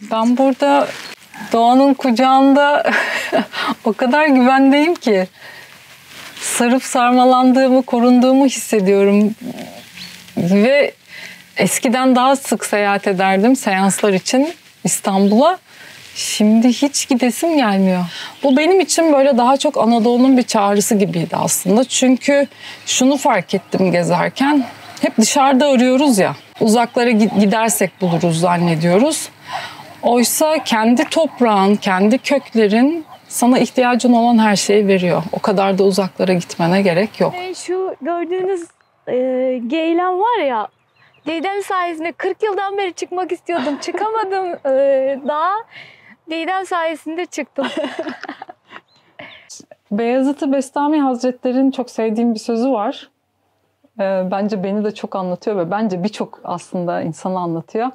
Ben burada doğanın kucağında o kadar güvendeyim ki sarıp sarmalandığımı, korunduğumu hissediyorum. Ve eskiden daha sık seyahat ederdim seanslar için İstanbul'a. Şimdi hiç gidesim gelmiyor. Bu benim için böyle daha çok Anadolu'nun bir çağrısı gibiydi aslında. Çünkü şunu fark ettim gezerken, hep dışarıda arıyoruz ya, uzaklara gidersek buluruz zannediyoruz. Oysa kendi toprağın, kendi köklerin sana ihtiyacın olan her şeyi veriyor. O kadar da uzaklara gitmene gerek yok. Şu gördüğünüz Geylan var ya, Didem sayesinde 40 yıldan beri çıkmak istiyordum. Çıkamadım daha. Didem sayesinde çıktım. Beyazıt Bestami Hazretleri'nin çok sevdiğim bir sözü var. Bence beni de çok anlatıyor ve bence birçok aslında insanı anlatıyor.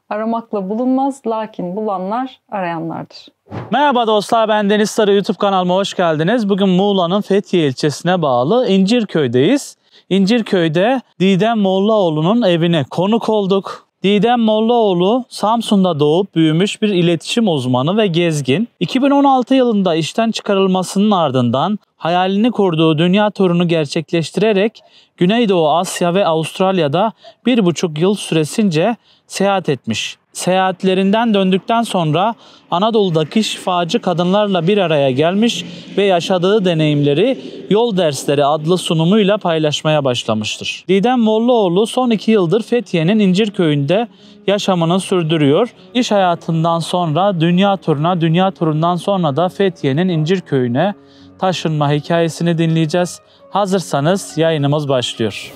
Aramakla bulunmaz, lakin bulanlar arayanlardır. Merhaba dostlar, ben Deniz Sarı, YouTube kanalıma hoş geldiniz. Bugün Muğla'nın Fethiye ilçesine bağlı İncirköy'deyiz. İncirköy'de Didem Mollaoğlu'nun evine konuk olduk. Didem Mollaoğlu Samsun'da doğup büyümüş bir iletişim uzmanı ve gezgin. 2016 yılında işten çıkarılmasının ardından hayalini kurduğu dünya turunu gerçekleştirerek Güneydoğu Asya ve Avustralya'da 1,5 yıl süresince seyahat etmiş. Seyahatlerinden döndükten sonra Anadolu'daki şifacı kadınlarla bir araya gelmiş ve yaşadığı deneyimleri Yol Dersleri adlı sunumuyla paylaşmaya başlamıştır. Didem Mollaoğlu son 2 yıldır Fethiye'nin İncirköy'ünde yaşamını sürdürüyor. İş hayatından sonra dünya turuna, dünya turundan sonra da Fethiye'nin İncirköy'üne taşınma hikayesini dinleyeceğiz. Hazırsanız yayınımız başlıyor.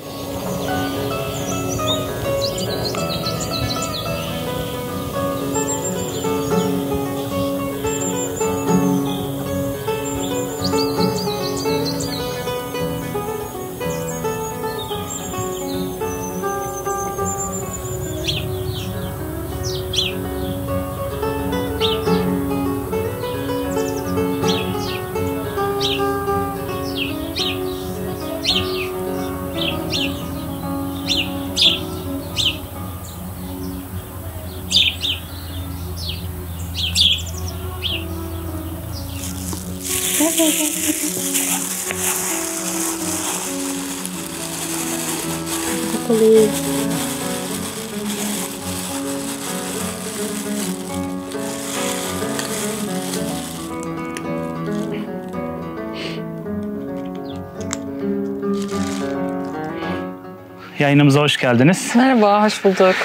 Yayınımıza hoş geldiniz. Merhaba, hoş bulduk.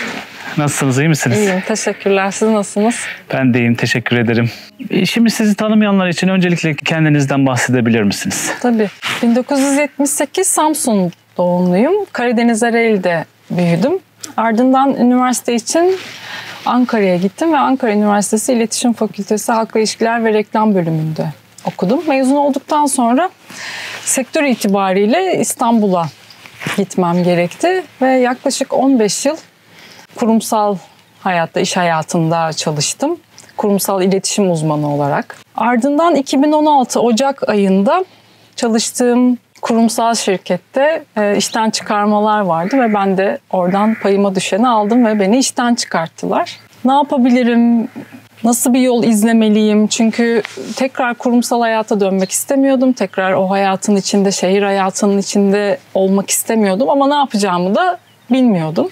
Nasılsınız, iyi misiniz? İyiyim, teşekkürler. Siz nasılsınız? Ben de iyiyim, teşekkür ederim. Şimdi sizi tanımayanlar için öncelikle kendinizden bahsedebilir misiniz? Tabii. 1978 Samsun doğumluyum. Karadeniz Ereğli'de büyüdüm. Ardından üniversite için Ankara'ya gittim ve Ankara Üniversitesi İletişim Fakültesi Halkla İlişkiler ve Reklam bölümünde okudum. Mezun olduktan sonra sektör itibariyle İstanbul'a gitmem gerekti ve yaklaşık 15 yıl kurumsal hayatta, iş hayatında çalıştım. Kurumsal iletişim uzmanı olarak. Ardından 2016 Ocak ayında çalıştığım kurumsal şirkette işten çıkarmalar vardı ve ben de oradan payıma düşeni aldım ve beni işten çıkarttılar. Ne yapabilirim? Nasıl bir yol izlemeliyim? Çünkü tekrar kurumsal hayata dönmek istemiyordum. Tekrar o hayatın içinde, şehir hayatının içinde olmak istemiyordum ama ne yapacağımı da bilmiyordum.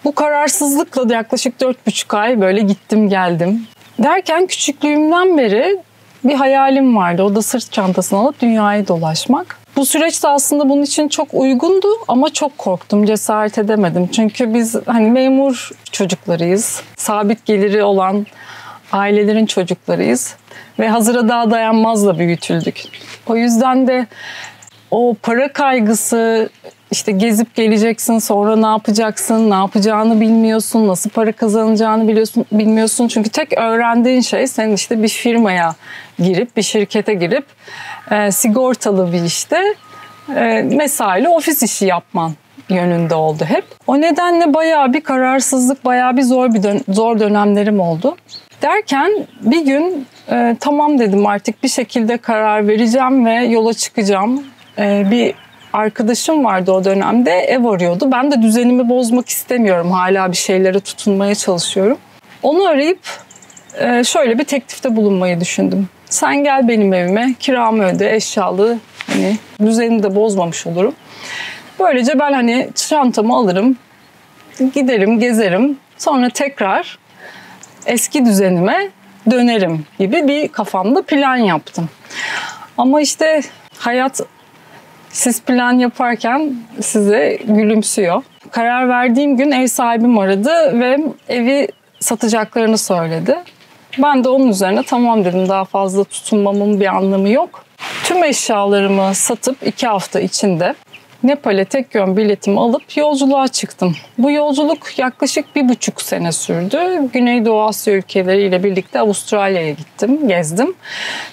Bu kararsızlıkla yaklaşık 4,5 ay böyle gittim geldim. Derken küçüklüğümden beri bir hayalim vardı. O da sırt çantasını alıp dünyayı dolaşmak. Bu süreç de aslında bunun için çok uygundu ama çok korktum, cesaret edemedim. Çünkü biz hani memur çocuklarıyız, sabit geliri olan ailelerin çocuklarıyız ve hazıra daha dayanmazla büyütüldük. O yüzden de o para kaygısı, işte gezip geleceksin, sonra ne yapacaksın, ne yapacağını bilmiyorsun, nasıl para kazanacağını bilmiyorsun. Çünkü tek öğrendiğin şey senin işte bir firmaya girip, bir şirkete girip sigortalı bir işte mesaili ofis işi yapman yönünde oldu hep. O nedenle bayağı bir kararsızlık, bayağı bir zor dönemlerim oldu. Derken bir gün tamam dedim, artık bir şekilde karar vereceğim ve yola çıkacağım. Bir arkadaşım vardı o dönemde, ev arıyordu. Ben de düzenimi bozmak istemiyorum. Hala bir şeylere tutunmaya çalışıyorum. Onu arayıp şöyle bir teklifte bulunmayı düşündüm. Sen gel benim evime, kiramı öde, eşyalı, hani düzenini de bozmamış olurum. Böylece ben hani çantamı alırım, giderim, gezerim. Sonra tekrar eski düzenime dönerim gibi bir kafamda plan yaptım. Ama işte hayat siz plan yaparken size gülümsüyor. Karar verdiğim gün ev sahibim aradı ve evi satacaklarını söyledi. Ben de onun üzerine tamam dedim, daha fazla tutunmamın bir anlamı yok. Tüm eşyalarımı satıp 2 hafta içinde Nepal'e tek yön biletimi alıp yolculuğa çıktım. Bu yolculuk yaklaşık 1,5 sene sürdü. Güneydoğu Asya ülkeleriyle birlikte Avustralya'ya gittim, gezdim.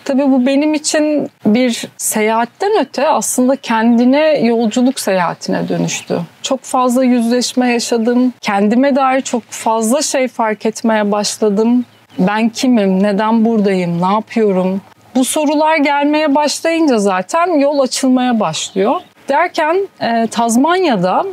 Tabii bu benim için bir seyahatten öte aslında kendine yolculuk seyahatine dönüştü. Çok fazla yüzleşme yaşadım. Kendime dair çok fazla şey fark etmeye başladım. Ben kimim, neden buradayım, ne yapıyorum? Bu sorular gelmeye başlayınca zaten yol açılmaya başlıyor. Derken Tazmanya'da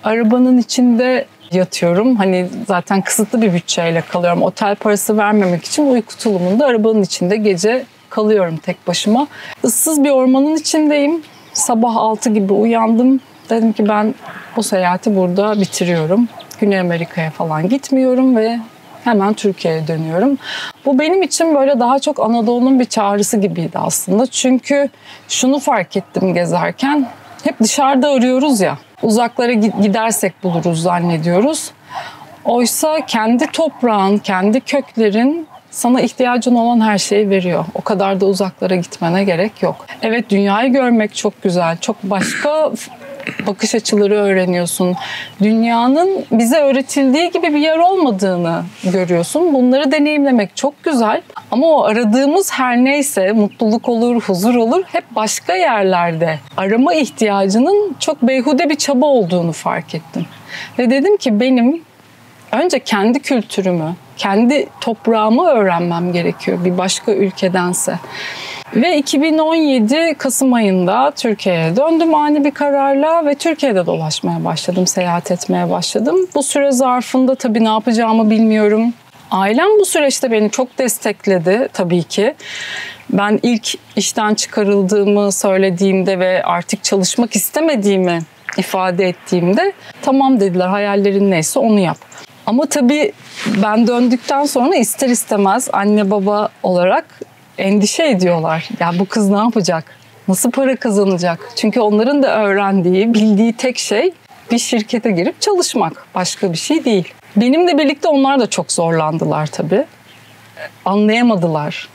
arabanın içinde yatıyorum. Hani zaten kısıtlı bir bütçeyle kalıyorum. Otel parası vermemek için uyku tulumunda arabanın içinde gece kalıyorum tek başıma. Issız bir ormanın içindeyim. Sabah 6 gibi uyandım. Dedim ki ben bu seyahati burada bitiriyorum. Güney Amerika'ya falan gitmiyorum ve hemen Türkiye'ye dönüyorum. Bu benim için böyle daha çok Anadolu'nun bir çağrısı gibiydi aslında. Çünkü şunu fark ettim gezerken, hep dışarıda arıyoruz ya, uzaklara gidersek buluruz zannediyoruz. Oysa kendi toprağın, kendi köklerin sana ihtiyacın olan her şeyi veriyor. O kadar da uzaklara gitmene gerek yok. Evet, dünyayı görmek çok güzel, çok başka bakış açıları öğreniyorsun. Dünyanın bize öğretildiği gibi bir yer olmadığını görüyorsun. Bunları deneyimlemek çok güzel. Ama o aradığımız her neyse, mutluluk olur, huzur olur, hep başka yerlerde arama ihtiyacının çok beyhude bir çaba olduğunu fark ettim. Ve dedim ki benim önce kendi kültürümü, kendi toprağımı öğrenmem gerekiyor bir başka ülkedense. Ve 2017 Kasım ayında Türkiye'ye döndüm ani bir kararla ve Türkiye'de dolaşmaya başladım, seyahat etmeye başladım. Bu süre zarfında tabii ne yapacağımı bilmiyorum. Ailem bu süreçte beni çok destekledi tabii ki. Ben ilk işten çıkarıldığımı söylediğimde ve artık çalışmak istemediğimi ifade ettiğimde tamam dediler, hayallerin neyse onu yap. Ama tabii ben döndükten sonra ister istemez anne baba olarak endişe ediyorlar. Ya bu kız ne yapacak? Nasıl para kazanacak? Çünkü onların da öğrendiği, bildiği tek şey bir şirkete girip çalışmak. Başka bir şey değil. Benimle birlikte onlar da çok zorlandılar tabii. Anlayamadılar.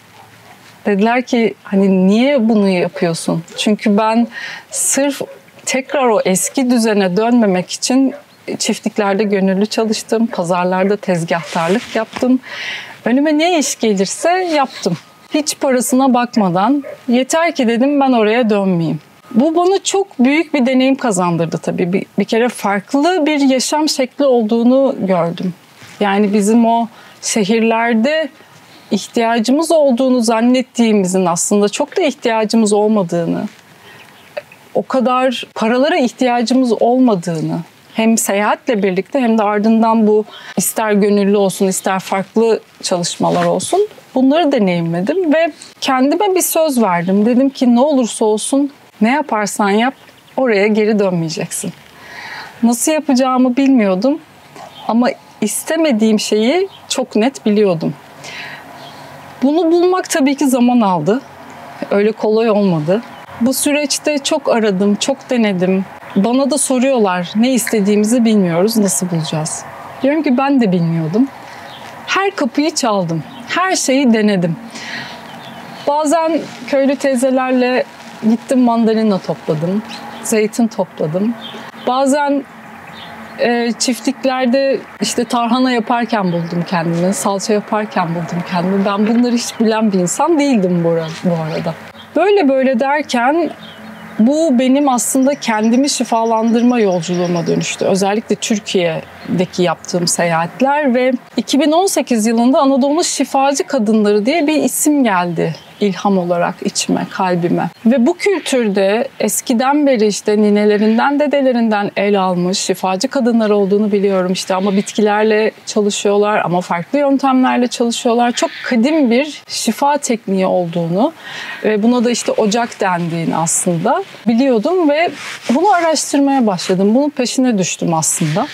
Dediler ki hani niye bunu yapıyorsun? Çünkü ben sırf tekrar o eski düzene dönmemek için çiftliklerde gönüllü çalıştım. Pazarlarda tezgahtarlık yaptım. Önüme ne iş gelirse yaptım. Hiç parasına bakmadan yeter ki dedim ben oraya dönmeyeyim. Bu bana çok büyük bir deneyim kazandırdı tabii. Bir kere farklı bir yaşam şekli olduğunu gördüm. Yani bizim o şehirlerde ihtiyacımız olduğunu zannettiğimizin aslında çok da ihtiyacımız olmadığını, o kadar paralara ihtiyacımız olmadığını, hem seyahatle birlikte hem de ardından bu ister gönüllü olsun ister farklı çalışmalar olsun bunları deneyimledim ve kendime bir söz verdim. Dedim ki ne olursa olsun ne yaparsan yap oraya geri dönmeyeceksin. Nasıl yapacağımı bilmiyordum ama istemediğim şeyi çok net biliyordum. Bunu bulmak tabii ki zaman aldı. Öyle kolay olmadı. Bu süreçte çok aradım, çok denedim. Bana da soruyorlar ne istediğimizi bilmiyoruz, nasıl bulacağız? Diyorum ki ben de bilmiyordum. Her kapıyı çaldım, her şeyi denedim. Bazen köylü teyzelerle gittim mandalina topladım, zeytin topladım. Bazen çiftliklerde işte tarhana yaparken buldum kendimi, salça yaparken buldum kendimi. Ben bunları hiç bilen bir insan değildim bu arada. Böyle derken bu benim aslında kendimi şifalandırma yolculuğuma dönüştü. Özellikle Türkiye'deki yaptığım seyahatler ve 2018 yılında Anadolu Şifacı Kadınları diye bir isim geldi ilham olarak içime, kalbime. Ve bu kültürde eskiden beri işte ninelerinden, dedelerinden el almış şifacı kadınlar olduğunu biliyorum işte, ama bitkilerle çalışıyorlar, ama farklı yöntemlerle çalışıyorlar. Çok kadim bir şifa tekniği olduğunu ve buna da işte ocak dendiğini aslında biliyordum ve bunu araştırmaya başladım. Bunun peşine düştüm aslında.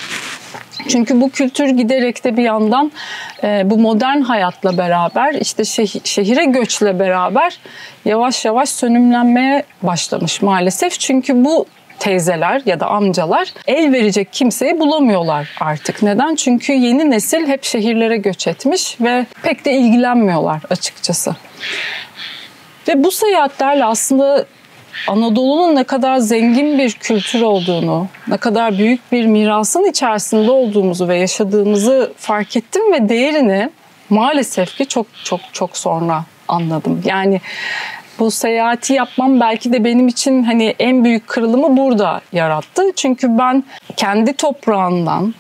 Çünkü bu kültür giderek de bir yandan bu modern hayatla beraber, işte şehire göçle beraber yavaş yavaş sönümlenmeye başlamış maalesef. Çünkü bu teyzeler ya da amcalar el verecek kimseyi bulamıyorlar artık. Neden? Çünkü yeni nesil hep şehirlere göç etmiş ve pek de ilgilenmiyorlar açıkçası. Ve bu seyahatlerle aslında Anadolu'nun ne kadar zengin bir kültür olduğunu, ne kadar büyük bir mirasın içerisinde olduğumuzu ve yaşadığımızı fark ettim ve değerini maalesef ki çok çok çok sonra anladım. Yani bu seyahati yapmam belki de benim için hani en büyük kırılımı burada yarattı. Çünkü ben kendi toprağımdan,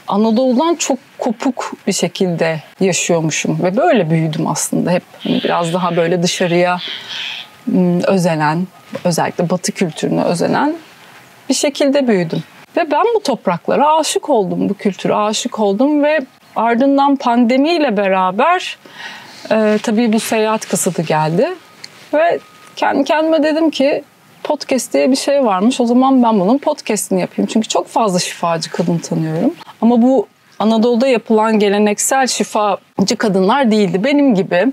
Anadolu'dan çok kopuk bir şekilde yaşıyormuşum ve böyle büyüdüm aslında. Hep hani biraz daha böyle dışarıya özenen, özellikle Batı kültürüne özenen bir şekilde büyüdüm. Ve ben bu topraklara aşık oldum, bu kültüre aşık oldum ve ardından pandemiyle beraber tabii bu seyahat kısıtı geldi. Ve kendi kendime dedim ki podcast diye bir şey varmış, o zaman ben bunun podcastini yapayım. Çünkü çok fazla şifacı kadın tanıyorum. Ama bu Anadolu'da yapılan geleneksel şifacı kadınlar değildi. Benim gibi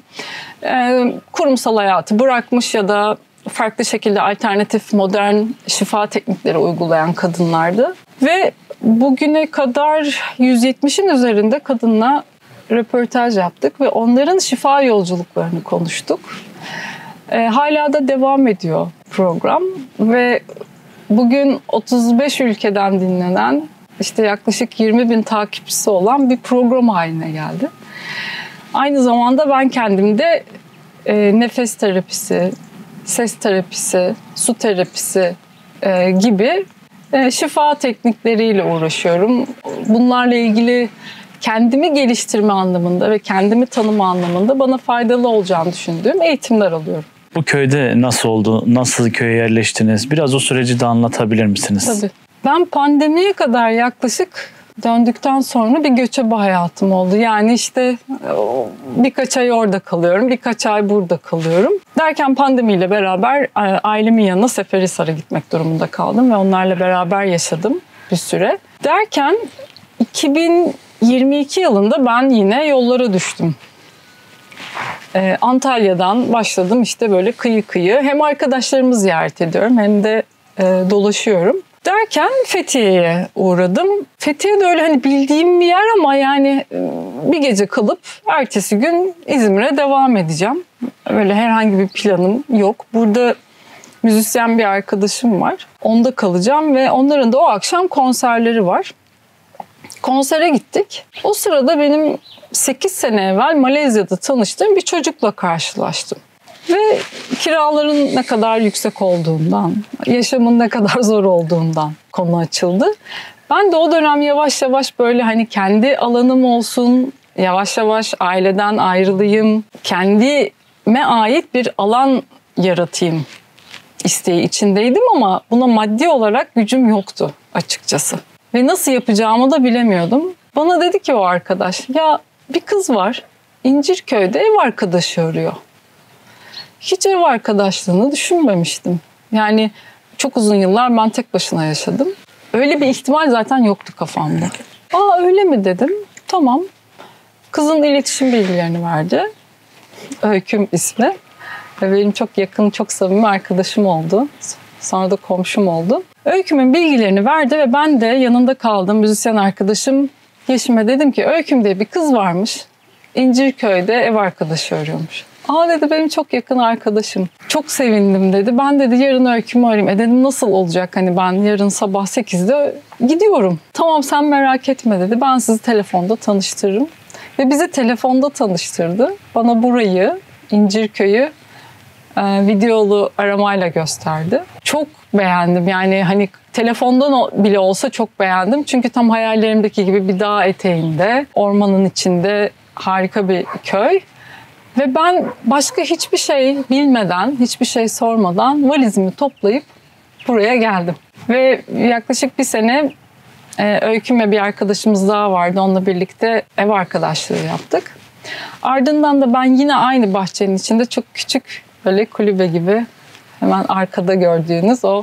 kurumsal hayatı bırakmış ya da farklı şekilde alternatif modern şifa teknikleri uygulayan kadınlardı. Ve bugüne kadar 170'in üzerinde kadınla röportaj yaptık ve onların şifa yolculuklarını konuştuk. Hala da devam ediyor program ve bugün 35 ülkeden dinlenen, İşte yaklaşık 20.000 takipçisi olan bir program haline geldi. Aynı zamanda ben kendimde nefes terapisi, ses terapisi, su terapisi gibi şifa teknikleriyle uğraşıyorum. Bunlarla ilgili kendimi geliştirme anlamında ve kendimi tanıma anlamında bana faydalı olacağını düşündüğüm eğitimler alıyorum. Bu köyde nasıl oldu? Nasıl köye yerleştiniz? Biraz o süreci de anlatabilir misiniz? Tabii. Ben pandemiye kadar yaklaşık döndükten sonra bir göçebe hayatım oldu. Yani işte birkaç ay orada kalıyorum, birkaç ay burada kalıyorum. Derken pandemiyle beraber ailemin yanına Seferihisar'a gitmek durumunda kaldım ve onlarla beraber yaşadım bir süre. Derken 2022 yılında ben yine yollara düştüm. Antalya'dan başladım işte böyle kıyı kıyı. Hem arkadaşlarımı ziyaret ediyorum hem de dolaşıyorum. Derken Fethiye'ye uğradım. Fethiye de öyle hani bildiğim bir yer ama yani bir gece kalıp ertesi gün İzmir'e devam edeceğim. Öyle herhangi bir planım yok. Burada müzisyen bir arkadaşım var. Onda kalacağım ve onların da o akşam konserleri var. Konsere gittik. O sırada benim 8 sene evvel Malezya'da tanıştığım bir çocukla karşılaştım. Ve kiraların ne kadar yüksek olduğundan, yaşamın ne kadar zor olduğundan konu açıldı. Ben de o dönem yavaş yavaş böyle hani kendi alanım olsun, yavaş yavaş aileden ayrılayım, kendime ait bir alan yaratayım isteği içindeydim ama buna maddi olarak gücüm yoktu açıkçası. Ve nasıl yapacağımı da bilemiyordum. Bana dedi ki o arkadaş, ya bir kız var İncirköy'de ev arkadaşı arıyor. Hiç ev arkadaşlığını düşünmemiştim. Yani çok uzun yıllar ben tek başına yaşadım. Öyle bir ihtimal zaten yoktu kafamda. Aa öyle mi dedim. Tamam. Kızın iletişim bilgilerini verdi. Öyküm ismi. Ve benim çok yakın, çok samimi arkadaşım oldu. Sonra da komşum oldu. Öyküm'ün bilgilerini verdi ve ben de yanında kaldım. Müzisyen arkadaşım Yeşim'e dedim ki Öyküm diye bir kız varmış. İncirköy'de ev arkadaşı arıyormuş. Aa dedi benim çok yakın arkadaşım. Çok sevindim dedi. Ben dedi yarın Öyküm'ü arayayım. Dedim nasıl olacak? Hani ben yarın sabah 8'de gidiyorum. Tamam sen merak etme dedi. Ben sizi telefonda tanıştırırım. Ve bizi telefonda tanıştırdı. Bana burayı, İncirköy'ü videolu aramayla gösterdi. Çok beğendim. Yani hani telefondan bile olsa çok beğendim. Çünkü tam hayallerimdeki gibi bir dağ eteğinde, ormanın içinde harika bir köy. Ve ben başka hiçbir şey bilmeden, hiçbir şey sormadan valizimi toplayıp buraya geldim. Ve yaklaşık bir sene Öyküm ve bir arkadaşımız daha vardı. Onunla birlikte ev arkadaşlığı yaptık. Ardından da ben yine aynı bahçenin içinde çok küçük böyle kulübe gibi hemen arkada gördüğünüz o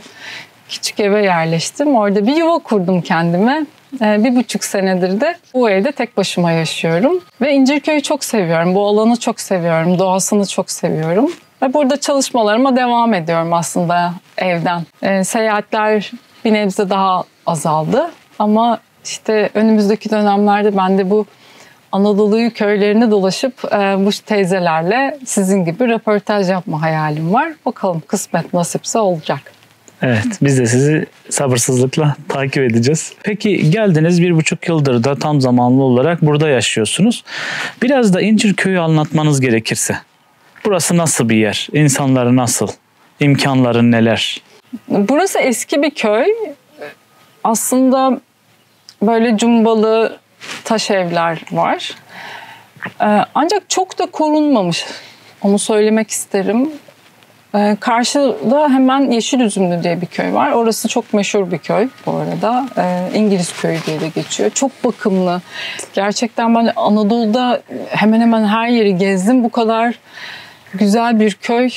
küçük eve yerleştim. Orada bir yuva kurdum kendime. 1,5 senedir de bu evde tek başıma yaşıyorum. Ve İncirköy'ü çok seviyorum. Bu alanı çok seviyorum. Doğasını çok seviyorum. Ve burada çalışmalarıma devam ediyorum aslında evden. Seyahatler bir nebze daha azaldı. Ama işte önümüzdeki dönemlerde ben de bu Anadolu köylerini dolaşıp bu teyzelerle sizin gibi röportaj yapma hayalim var. Bakalım kısmet nasipse olacak. Evet, biz de sizi sabırsızlıkla takip edeceğiz. Peki geldiniz 1,5 yıldır da tam zamanlı olarak burada yaşıyorsunuz. Biraz da İncirköy'ü anlatmanız gerekirse. Burası nasıl bir yer? İnsanları nasıl? İmkanları neler? Burası eski bir köy. Aslında böyle cumbalı taş evler var. Ancak çok da korunmamış. Onu söylemek isterim. Karşıda hemen Yeşilüzümlü diye bir köy var. Orası çok meşhur bir köy bu arada. İngiliz köyü diye de geçiyor. Çok bakımlı. Gerçekten ben Anadolu'da hemen hemen her yeri gezdim. Bu kadar güzel bir köy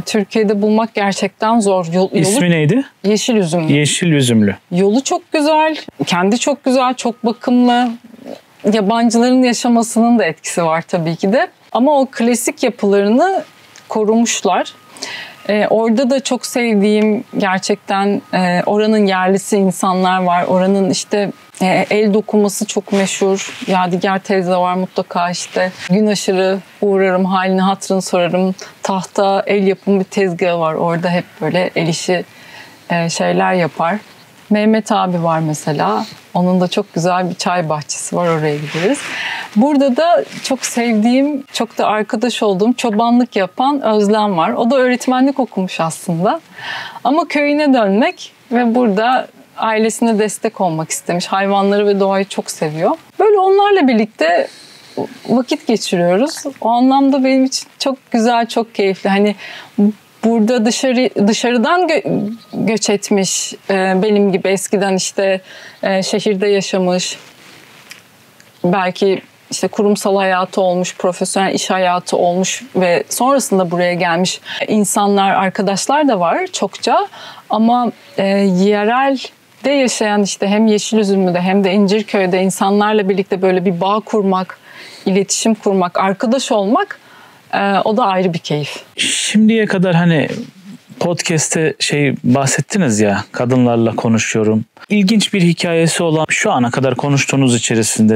Türkiye'de bulmak gerçekten zor. İsmi neydi? Yeşilüzümlü. Yeşilüzümlü. Yolu çok güzel. Kendi çok güzel, çok bakımlı. Yabancıların yaşamasının da etkisi var tabii ki de. Ama o klasik yapılarını korumuşlar. Orada da çok sevdiğim gerçekten oranın yerlisi insanlar var. Oranın işte el dokuması çok meşhur. Yadigar teyze var mutlaka işte. Gün aşırı uğrarım, halini hatırını sorarım. Tahta el yapımı bir tezgahı var. Orada hep böyle el işi şeyler yapar. Mehmet abi var mesela. Onun da çok güzel bir çay bahçesi var. Oraya gideriz. Burada da çok sevdiğim, çok da arkadaş olduğum çobanlık yapan Özlem var. O da öğretmenlik okumuş aslında. Ama köyüne dönmek ve burada ailesine destek olmak istemiş. Hayvanları ve doğayı çok seviyor. Böyle onlarla birlikte vakit geçiriyoruz. O anlamda benim için çok güzel, çok keyifli. Hani burada dışarıdan göç etmiş, benim gibi eskiden işte şehirde yaşamış, belki işte kurumsal hayatı olmuş, profesyonel iş hayatı olmuş ve sonrasında buraya gelmiş insanlar, arkadaşlar da var çokça. Ama yerelde yaşayan işte hem Yeşilüzümlü'de hem de İncirköy'de insanlarla birlikte böyle bir bağ kurmak, iletişim kurmak, arkadaş olmak o da ayrı bir keyif. Şimdiye kadar hani podcast'te bahsettiniz ya, kadınlarla konuşuyorum. İlginç bir hikayesi olan, şu ana kadar konuştuğunuz içerisinde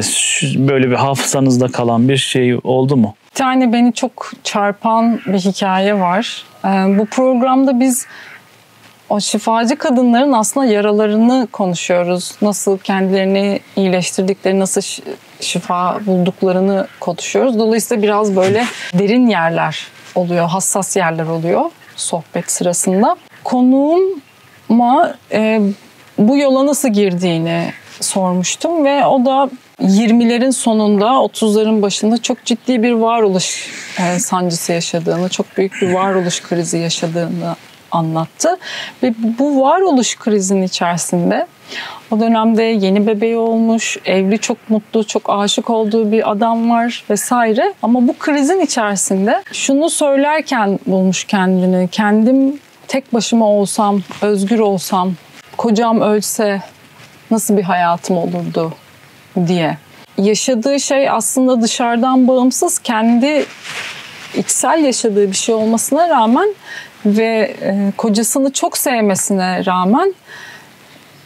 böyle bir hafızanızda kalan bir şey oldu mu? Bir tane beni çok çarpan bir hikaye var. Bu programda biz o şifacı kadınların aslında yaralarını konuşuyoruz. Nasıl kendilerini iyileştirdikleri, nasıl şifa bulduklarını konuşuyoruz. Dolayısıyla biraz böyle derin yerler oluyor, hassas yerler oluyor sohbet sırasında. Konuğuma bu yola nasıl girdiğini sormuştum ve o da 20'lerin sonunda 30'ların başında çok ciddi bir varoluş sancısı yaşadığını, çok büyük bir varoluş krizi yaşadığını anlattı. Ve bu varoluş krizinin içerisinde o dönemde yeni bebeği olmuş, evli, çok mutlu, çok aşık olduğu bir adam var vesaire. Ama bu krizin içerisinde şunu söylerken bulmuş kendini. Kendim tek başıma olsam, özgür olsam, kocam ölse nasıl bir hayatım olurdu diye. Yaşadığı şey aslında dışarıdan bağımsız, kendi içsel yaşadığı bir şey olmasına rağmen ve kocasını çok sevmesine rağmen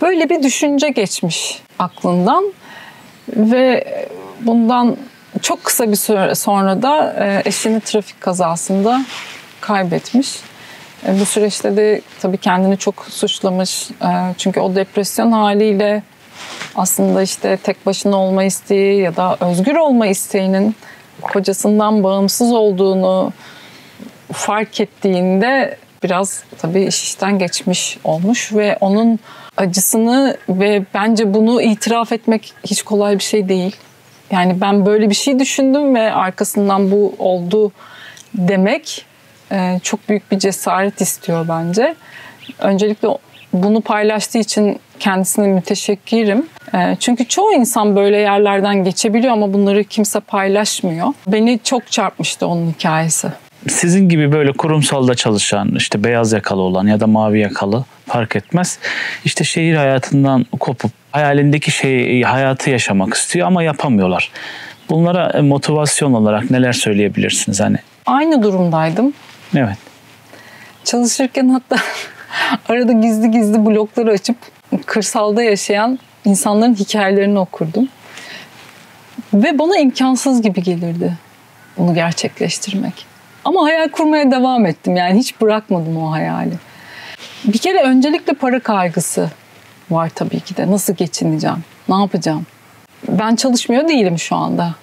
böyle bir düşünce geçmiş aklından ve bundan çok kısa bir süre sonra da eşini trafik kazasında kaybetmiş. Bu süreçte de tabii kendini çok suçlamış. Çünkü o depresyon haliyle aslında işte tek başına olma isteği ya da özgür olma isteğinin kocasından bağımsız olduğunu fark ettiğinde biraz tabii iş işten geçmiş olmuş ve onun acısını ve bence bunu itiraf etmek hiç kolay bir şey değil. Yani ben böyle bir şey düşündüm ve arkasından bu oldu demek çok büyük bir cesaret istiyor bence. Öncelikle bunu paylaştığı için kendisine müteşekkirim. Çünkü çoğu insan böyle yerlerden geçebiliyor ama bunları kimse paylaşmıyor. Beni çok çarpmıştı onun hikayesi. Sizin gibi böyle kurumsalda çalışan, işte beyaz yakalı olan ya da mavi yakalı fark etmez. İşte şehir hayatından kopup hayalindeki hayatı yaşamak istiyor ama yapamıyorlar. Bunlara motivasyon olarak neler söyleyebilirsiniz hani? Aynı durumdaydım. Evet. Çalışırken hatta arada gizli gizli blogları açıp kırsalda yaşayan insanların hikayelerini okurdum. Ve bana imkansız gibi gelirdi bunu gerçekleştirmek. Ama hayal kurmaya devam ettim. Yani hiç bırakmadım o hayali. Bir kere öncelikle para kaygısı var tabii ki de. Nasıl geçineceğim? Ne yapacağım? Ben çalışmıyor değilim şu anda.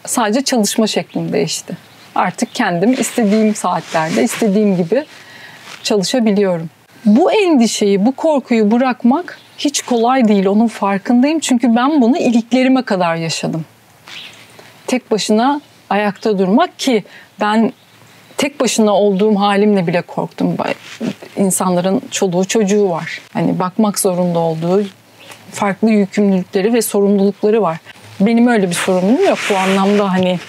Sadece çalışma şeklim değişti. Artık kendim istediğim saatlerde, istediğim gibi çalışabiliyorum. Bu endişeyi, bu korkuyu bırakmak hiç kolay değil. Onun farkındayım. Çünkü ben bunu iliklerime kadar yaşadım. Tek başına ayakta durmak, ki ben tek başına olduğum halimle bile korktum. İnsanların çoluğu çocuğu var. Hani bakmak zorunda olduğu farklı yükümlülükleri ve sorumlulukları var. Benim öyle bir sorumluluğum yok. Bu anlamda hani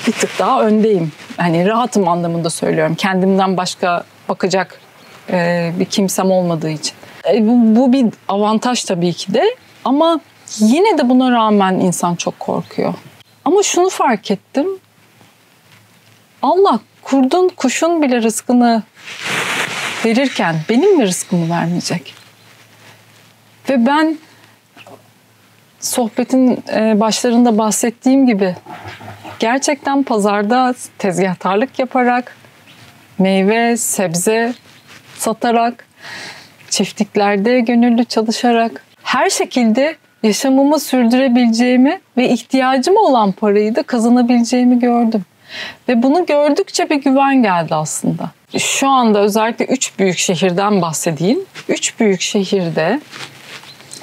bir tık daha öndeyim. Hani rahatım anlamında söylüyorum. Kendimden başka bakacak bir kimsem olmadığı için. Bu bir avantaj tabii ki de. Ama yine de buna rağmen insan çok korkuyor. Ama şunu fark ettim. Allah kurdun kuşun bile rızkını verirken benim mi rızkımı vermeyecek? Ve ben sohbetin başlarında bahsettiğim gibi gerçekten pazarda tezgahtarlık yaparak, meyve, sebze satarak, çiftliklerde gönüllü çalışarak her şekilde yaşamımı sürdürebileceğimi ve ihtiyacım olan parayı da kazanabileceğimi gördüm. Ve bunu gördükçe bir güven geldi aslında. Şu anda özellikle 3 büyük şehirden bahsedeyim. 3 büyük şehirde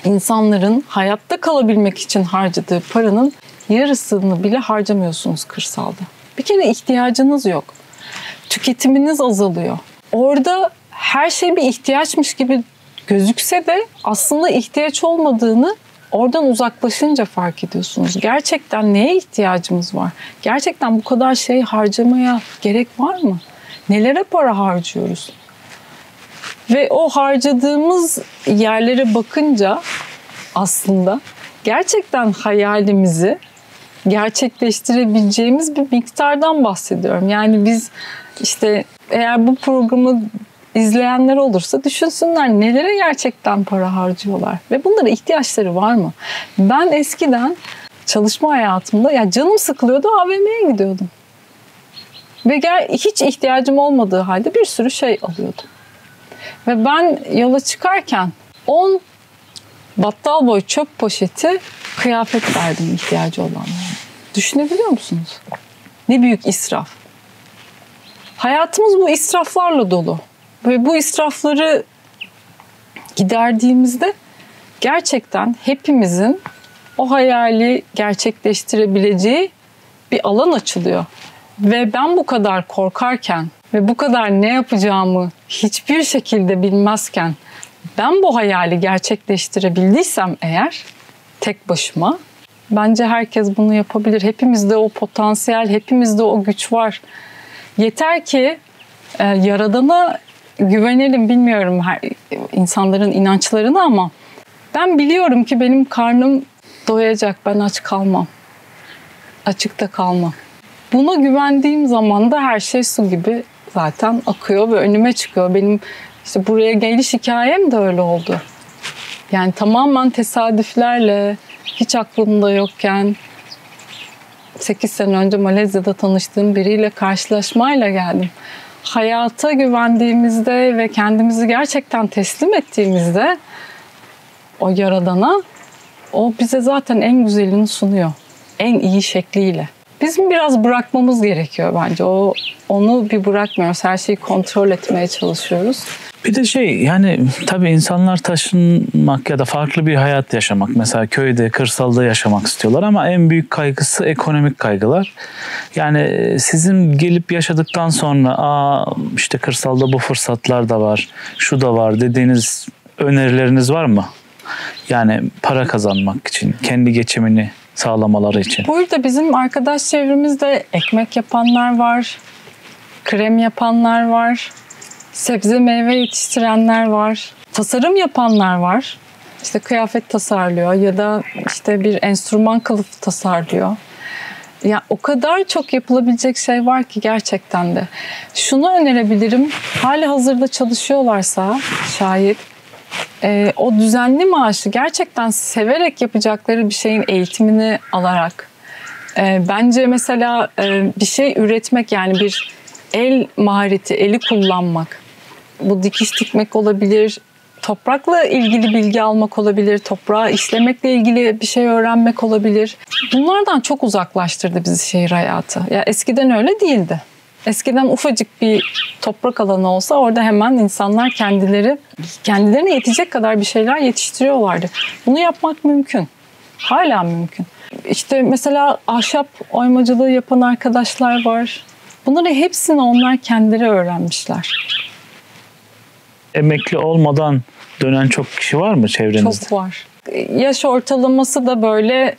insanların hayatta kalabilmek için harcadığı paranın yarısını bile harcamıyorsunuz kırsalda. Bir kere ihtiyacınız yok. Tüketiminiz azalıyor. Orada her şey bir ihtiyaçmış gibi gözükse de aslında ihtiyaç olmadığını oradan uzaklaşınca fark ediyorsunuz. Gerçekten neye ihtiyacımız var? Gerçekten bu kadar şey harcamaya gerek var mı? Nelere para harcıyoruz? Ve o harcadığımız yerlere bakınca aslında gerçekten hayalimizi gerçekleştirebileceğimiz bir miktardan bahsediyorum. Yani biz işte eğer bu programı izleyenler olursa düşünsünler nelere gerçekten para harcıyorlar ve bunlara ihtiyaçları var mı? Ben eskiden çalışma hayatımda ya canım sıkılıyordu, AVM'ye gidiyordum. Ve hiç ihtiyacım olmadığı halde bir sürü şey alıyordum. Ve ben yola çıkarken 10 battal boy çöp poşeti kıyafet verdim ihtiyacı olanlara. Düşünebiliyor musunuz? Ne büyük israf. Hayatımız bu israflarla dolu. Ve bu israfları giderdiğimizde gerçekten hepimizin o hayali gerçekleştirebileceği bir alan açılıyor. Ve ben bu kadar korkarken ve bu kadar ne yapacağımı hiçbir şekilde bilmezken ben bu hayali gerçekleştirebildiysem eğer tek başıma, bence herkes bunu yapabilir. Hepimizde o potansiyel, hepimizde o güç var. Yeter ki Yaradan'a güvenelim. Bilmiyorum insanların inançlarını ama ben biliyorum ki benim karnım doyacak. Ben aç kalmam. Açıkta kalmam. Buna güvendiğim zaman da her şey su gibi zaten akıyor ve önüme çıkıyor. Benim işte buraya geliş hikayem de öyle oldu. Yani tamamen tesadüflerle, hiç aklımda yokken 8 sene önce Malezya'da tanıştığım biriyle karşılaşmayla geldim. Hayata güvendiğimizde ve kendimizi gerçekten teslim ettiğimizde o Yaradan'a, o bize zaten en güzelini sunuyor. En iyi şekliyle. Bizim biraz bırakmamız gerekiyor bence. Onu bir bırakmıyoruz. Her şeyi kontrol etmeye çalışıyoruz. Bir de yani tabii insanlar taşınmak ya da farklı bir hayat yaşamak. Mesela köyde, kırsalda yaşamak istiyorlar ama en büyük kaygısı ekonomik kaygılar. Yani sizin gelip yaşadıktan sonra işte kırsalda bu fırsatlar da var, şu da var dediğiniz önerileriniz var mı? Yani para kazanmak için, kendi geçimini sağlamaları için. Burada bizim arkadaş çevremizde ekmek yapanlar var, krem yapanlar var, sebze meyve yetiştirenler var, tasarım yapanlar var. İşte kıyafet tasarlıyor ya da işte bir enstrüman kılıfı tasarlıyor. Ya o kadar çok yapılabilecek şey var ki gerçekten de. Şunu önerebilirim. Hali hazırda çalışıyorlarsa şayet o düzenli maaşı gerçekten severek yapacakları bir şeyin eğitimini alarak bence mesela bir şey üretmek, yani bir el mahareti, eli kullanmak, bu dikiş dikmek olabilir, toprakla ilgili bilgi almak olabilir, toprağı işlemekle ilgili bir şey öğrenmek olabilir. Bunlardan çok uzaklaştırdı bizi şehir hayatı. Ya eskiden öyle değildi. Eskiden ufacık bir toprak alanı olsa orada hemen insanlar kendilerine yetecek kadar bir şeyler yetiştiriyorlardı. Bunu yapmak mümkün. Hala mümkün. İşte mesela ahşap oymacılığı yapan arkadaşlar var. Bunları hepsini onlar kendileri öğrenmişler. Emekli olmadan dönen çok kişi var mı çevrenizde? Çok var. Yaş ortalaması da böyle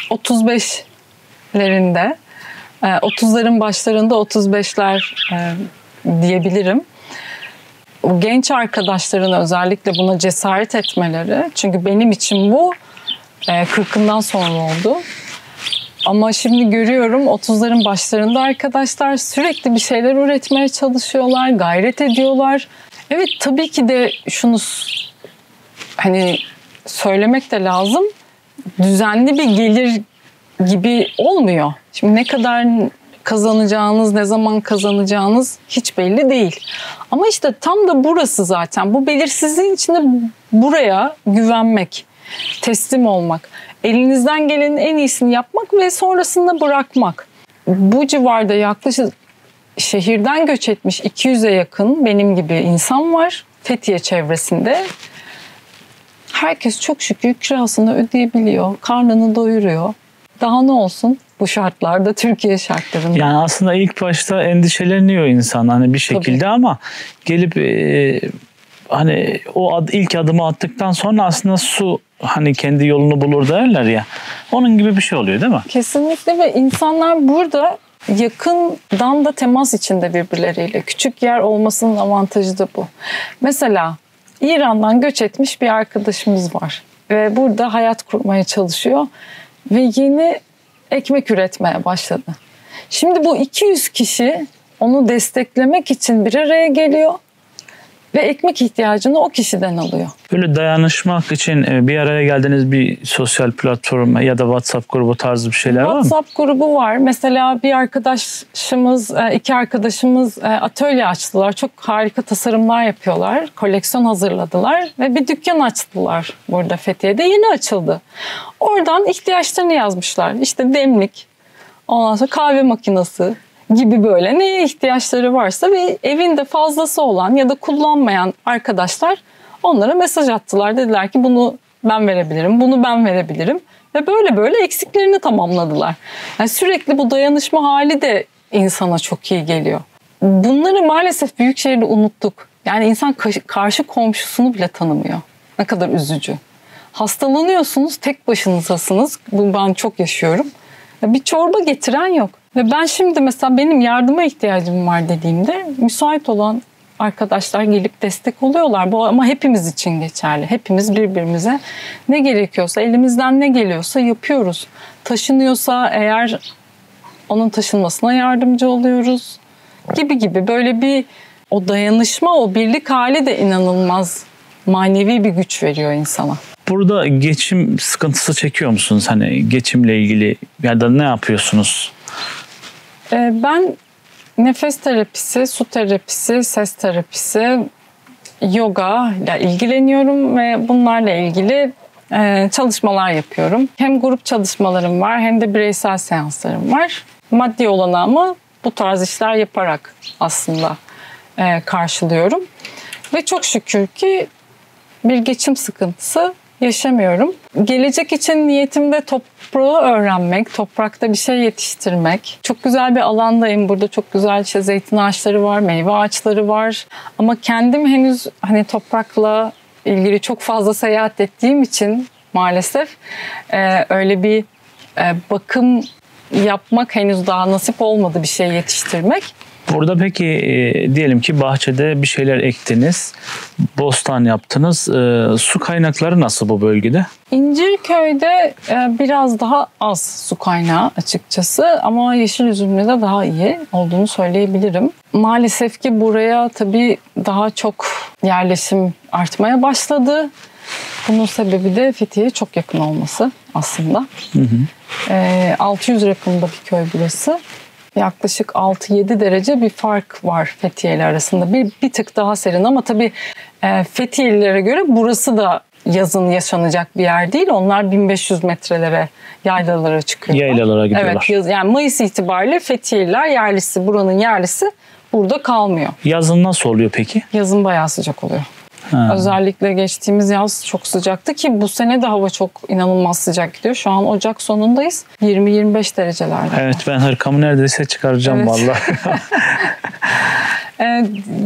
35'lerinde. 30'ların başlarında 35'ler diyebilirim. O genç arkadaşların özellikle buna cesaret etmeleri. Çünkü benim için bu 40'ından sonra oldu. Ama şimdi görüyorum 30'ların başlarında arkadaşlar sürekli bir şeyler üretmeye çalışıyorlar, gayret ediyorlar. Evet, tabii ki de şunu hani söylemek de lazım. Düzenli bir gelir gibi olmuyor. Şimdi ne kadar kazanacağınız, ne zaman kazanacağınız hiç belli değil. Ama işte tam da burası zaten. Bu belirsizliğin içinde buraya güvenmek, teslim olmak, elinizden gelenin en iyisini yapmak ve sonrasında bırakmak. Bu civarda yaklaşık şehirden göç etmiş 200'e yakın benim gibi insan var Fethiye çevresinde. Herkes çok şükür kirasını ödeyebiliyor, karnını doyuruyor. Daha ne olsun bu şartlarda, Türkiye şartlarında. Yani aslında ilk başta endişeleniyor insan hani bir şekilde. Tabii. Ama gelip hani ilk adımı attıktan sonra aslında su hani kendi yolunu bulur derler ya. Onun gibi bir şey oluyor değil mi? Kesinlikle ve insanlar burada yakından da temas içinde birbirleriyle. Küçük yer olmasının avantajı da bu. Mesela İran'dan göç etmiş bir arkadaşımız var ve burada hayat kurmaya çalışıyor ve yeni ekmek üretmeye başladı. Şimdi bu 200 kişi onu desteklemek için bir araya geliyor ve ekmek ihtiyacını o kişiden alıyor. Böyle dayanışmak için bir araya geldiğiniz bir sosyal platform ya da WhatsApp grubu tarzı bir şeyler var mı? WhatsApp grubu var. Mesela bir arkadaşımız, iki arkadaşımız atölye açtılar. Çok harika tasarımlar yapıyorlar. Koleksiyon hazırladılar ve bir dükkan açtılar burada Fethiye'de. Yeni açıldı. Oradan ihtiyaçlarını yazmışlar. İşte demlik, ondan sonra kahve makinesi gibi böyle neye ihtiyaçları varsa ve evinde fazlası olan ya da kullanmayan arkadaşlar onlara mesaj attılar. Dediler ki bunu ben verebilirim, bunu ben verebilirim ve böyle eksiklerini tamamladılar. Yani sürekli bu dayanışma hali de insana çok iyi geliyor. Bunları maalesef büyük şehirde unuttuk. Yani insan karşı komşusunu bile tanımıyor. Ne kadar üzücü. Hastalanıyorsunuz, tek başınızasınız. Bu ben çok yaşıyorum. Bir çorba getiren yok. Ve ben şimdi mesela benim yardıma ihtiyacım var dediğimde müsait olan arkadaşlar gelip destek oluyorlar. Bu ama hepimiz için geçerli. Hepimiz birbirimize ne gerekiyorsa, elimizden ne geliyorsa yapıyoruz. Taşınıyorsa eğer onun taşınmasına yardımcı oluyoruz gibi böyle bir o dayanışma, o birlik hali de inanılmaz manevi bir güç veriyor insana. Burada geçim sıkıntısı çekiyor musunuz? Hani geçimle ilgili ya da ne yapıyorsunuz? Ben nefes terapisi, su terapisi, ses terapisi, yoga ile ilgileniyorum ve bunlarla ilgili çalışmalar yapıyorum. Hem grup çalışmalarım var hem de bireysel seanslarım var. Maddi olanağımı bu tarz işler yaparak aslında karşılıyorum. Ve çok şükür ki bir geçim sıkıntısı yaşamıyorum. Gelecek için niyetimde toprağı öğrenmek, toprakta bir şey yetiştirmek. Çok güzel bir alandayım. Burada çok güzel işte zeytin ağaçları var, meyve ağaçları var. Ama kendim henüz hani toprakla ilgili çok fazla seyahat ettiğim için maalesef öyle bir bakım yapmak henüz daha nasip olmadı, bir şey yetiştirmek. Burada peki diyelim ki bahçede bir şeyler ektiniz, bostan yaptınız. Su kaynakları nasıl bu bölgede? İncirköy'de biraz daha az su kaynağı açıkçası ama Yeşilüzümlü'de daha iyi olduğunu söyleyebilirim. Maalesef ki buraya tabii daha çok yerleşim artmaya başladı. Bunun sebebi de Fethiye'ye çok yakın olması aslında. 600 rakımda bir köy burası. Yaklaşık 6-7 derece bir fark var Fethiye ile arasında. Bir tık daha serin ama tabii Fethiye'lilere göre burası da yazın yaşanacak bir yer değil. Onlar 1500 metrelere, yaylalara çıkıyorlar. Yaylalara gidiyorlar. Evet, yani Mayıs itibariyle Fethiye'liler yerlisi, buranın yerlisi burada kalmıyor. Yazın nasıl oluyor peki? Yazın bayağı sıcak oluyor. Özellikle geçtiğimiz yaz çok sıcaktı ki bu sene de hava çok inanılmaz sıcak gidiyor. Şu an Ocak sonundayız. 20-25 derecelerde. Evet, ben hırkamı neredeyse çıkaracağım vallahi.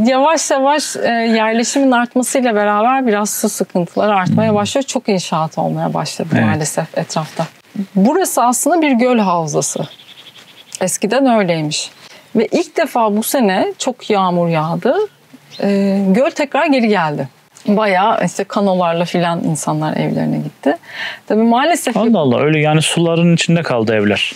Yavaş yavaş yerleşimin artmasıyla beraber biraz su sıkıntıları artmaya başlıyor. Çok inşaat olmaya başladı maalesef etrafta. Burası aslında bir göl havzası. Eskiden öyleymiş. Ve ilk defa bu sene çok yağmur yağdı. Göl tekrar geri geldi. Bayağı işte kanolarla filan insanlar evlerine gitti. Tabii maalesef... Allah Allah, öyle yani suların içinde kaldı evler.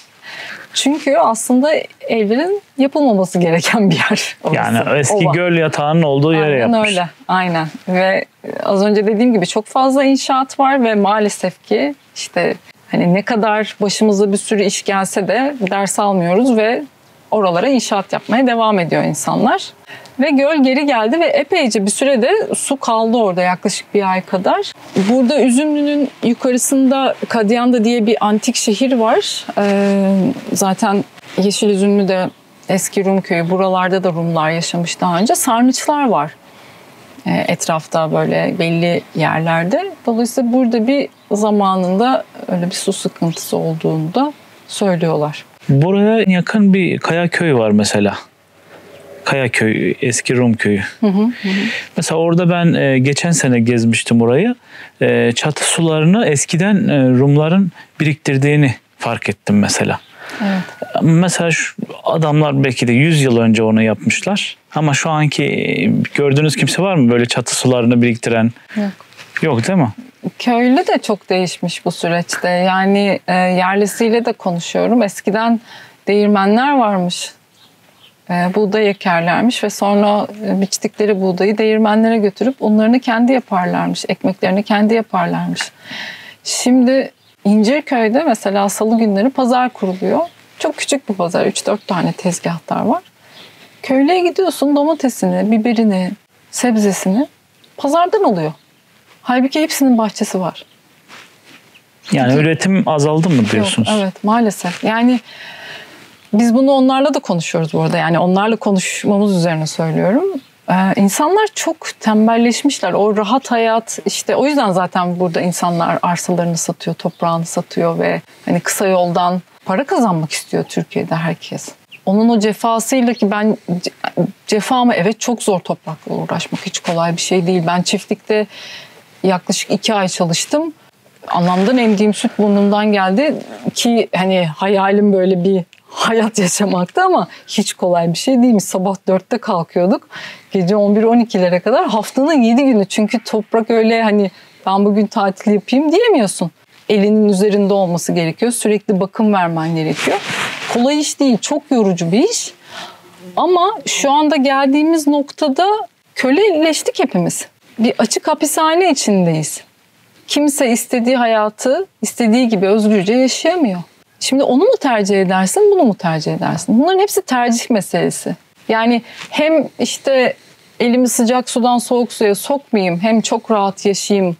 Çünkü aslında evlerin yapılmaması gereken bir yer. Orası. Yani eski göl yatağının olduğu yere yapmış. Aynen öyle. Aynen. Ve az önce dediğim gibi çok fazla inşaat var ve maalesef ki işte hani ne kadar başımıza bir sürü iş gelse de ders almıyoruz ve oralara inşaat yapmaya devam ediyor insanlar. Ve göl geri geldi ve epeyce bir sürede su kaldı orada, yaklaşık bir ay kadar. Burada Üzümlü'nün yukarısında Kadyanda diye bir antik şehir var. Zaten Yeşilüzümlü de eski Rum köyü. Buralarda da Rumlar yaşamış daha önce. Sarnıçlar var etrafta böyle belli yerlerde. Dolayısıyla burada bir zamanında öyle bir su sıkıntısı olduğunu da söylüyorlar. Buraya yakın bir Kaya köy var mesela. Kaya köyü, eski Rum köyü. Mesela orada ben geçen sene gezmiştim orayı. Çatı sularını eskiden Rumların biriktirdiğini fark ettim mesela. Evet. Mesela şu adamlar belki de 100 yıl önce onu yapmışlar. Ama şu anki gördüğünüz kimse var mı böyle çatı sularını biriktiren? Yok. Yok değil mi? Köylü de çok değişmiş bu süreçte. Yani yerlisiyle de konuşuyorum. Eskiden değirmenler varmış. Buğday ekerlermiş ve sonra biçtikleri buğdayı değirmenlere götürüp unlarını kendi yaparlarmış. Ekmeklerini kendi yaparlarmış. Şimdi İncirköy'de mesela salı günleri pazar kuruluyor. Çok küçük bir pazar. 3-4 tane tezgahtar var. Köylüye gidiyorsun, domatesini, biberini, sebzesini pazardan alıyor. Halbuki hepsinin bahçesi var. Yani üretim azaldı mı diyorsunuz? Yok, evet, maalesef. Yani biz bunu onlarla da konuşuyoruz bu arada. Yani onlarla konuşmamız üzerine söylüyorum. İnsanlar çok tembelleşmişler. O rahat hayat, işte o yüzden zaten burada insanlar arsalarını satıyor, toprağını satıyor ve hani kısa yoldan para kazanmak istiyor Türkiye'de herkes. Onun o cefasıyla ki ben cefa ama evet çok zor toprakla uğraşmak, hiç kolay bir şey değil. Ben çiftlikte yaklaşık 2 ay çalıştım. Anamdan emdiğim süt burnumdan geldi ki hani hayalim böyle bir hayat yaşamaktı ama hiç kolay bir şey değilmiş. Sabah 4'te kalkıyorduk. Gece 11-12'lere kadar haftanın 7 günü. Çünkü toprak öyle hani ben bugün tatil yapayım diyemiyorsun. Elinin üzerinde olması gerekiyor. Sürekli bakım vermen gerekiyor. Kolay iş değil. Çok yorucu bir iş. Ama şu anda geldiğimiz noktada köleleştik hepimiz. Bir açık hapishane içindeyiz. Kimse istediği hayatı istediği gibi özgürce yaşayamıyor. Şimdi onu mu tercih edersin, bunu mu tercih edersin? Bunların hepsi tercih meselesi. Yani hem işte elimi sıcak sudan soğuk suya sokmayayım, hem çok rahat yaşayayım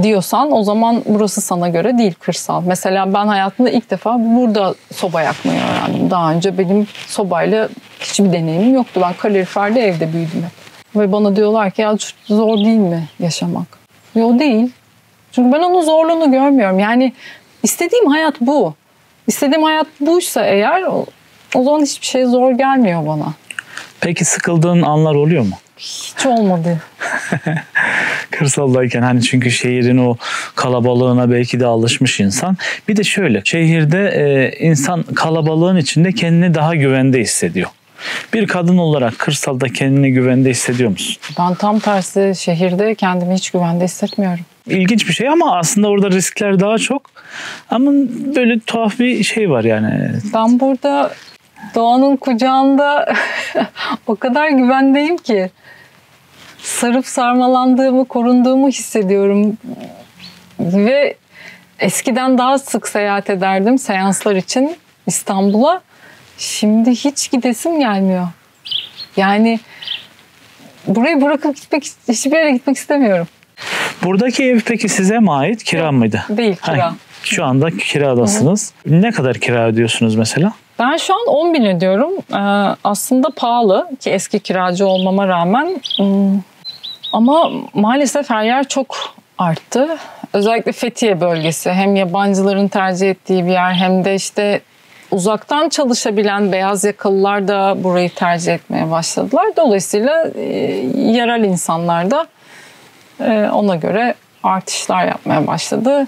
diyorsan o zaman burası sana göre değil, kırsal. Mesela ben hayatımda ilk defa burada soba yakmayı öğrendim. Daha önce benim sobayla hiçbir deneyimim yoktu. Ben kaloriferde evde büyüdüm hep. Ve bana diyorlar ki ya zor değil mi yaşamak? Yok değil. Çünkü ben onun zorluğunu görmüyorum. Yani istediğim hayat bu. İstediğim hayat buysa eğer o zaman hiçbir şey zor gelmiyor bana. Peki sıkıldığın anlar oluyor mu? Hiç olmadı. Kırsaldayken hani çünkü şehrin o kalabalığına belki de alışmış insan. Bir de şöyle şehirde insan kalabalığın içinde kendini daha güvende hissediyor. Bir kadın olarak kırsalda kendini güvende hissediyor musun? Ben tam tersi şehirde kendimi hiç güvende hissetmiyorum. İlginç bir şey ama aslında orada riskler daha çok. Ama böyle tuhaf bir şey var yani. Ben burada doğanın kucağında o kadar güvendeyim ki sarıp sarmalandığımı, korunduğumu hissediyorum. Ve eskiden daha sık seyahat ederdim seanslar için İstanbul'a. Şimdi hiç gidesim gelmiyor. Yani burayı bırakıp hiçbir yere gitmek istemiyorum. Buradaki ev peki size mi ait? Kira mıydı? Değil, kira. Şu anda kiradasınız. Hı-hı. Ne kadar kira ödüyorsunuz mesela? Ben şu an 10.000 ödüyorum. Aslında pahalı ki eski kiracı olmama rağmen. Ama maalesef her yer çok arttı. Özellikle Fethiye bölgesi hem yabancıların tercih ettiği bir yer hem de işte uzaktan çalışabilen beyaz yakalılar da burayı tercih etmeye başladılar. Dolayısıyla yerel insanlar da ona göre artışlar yapmaya başladı.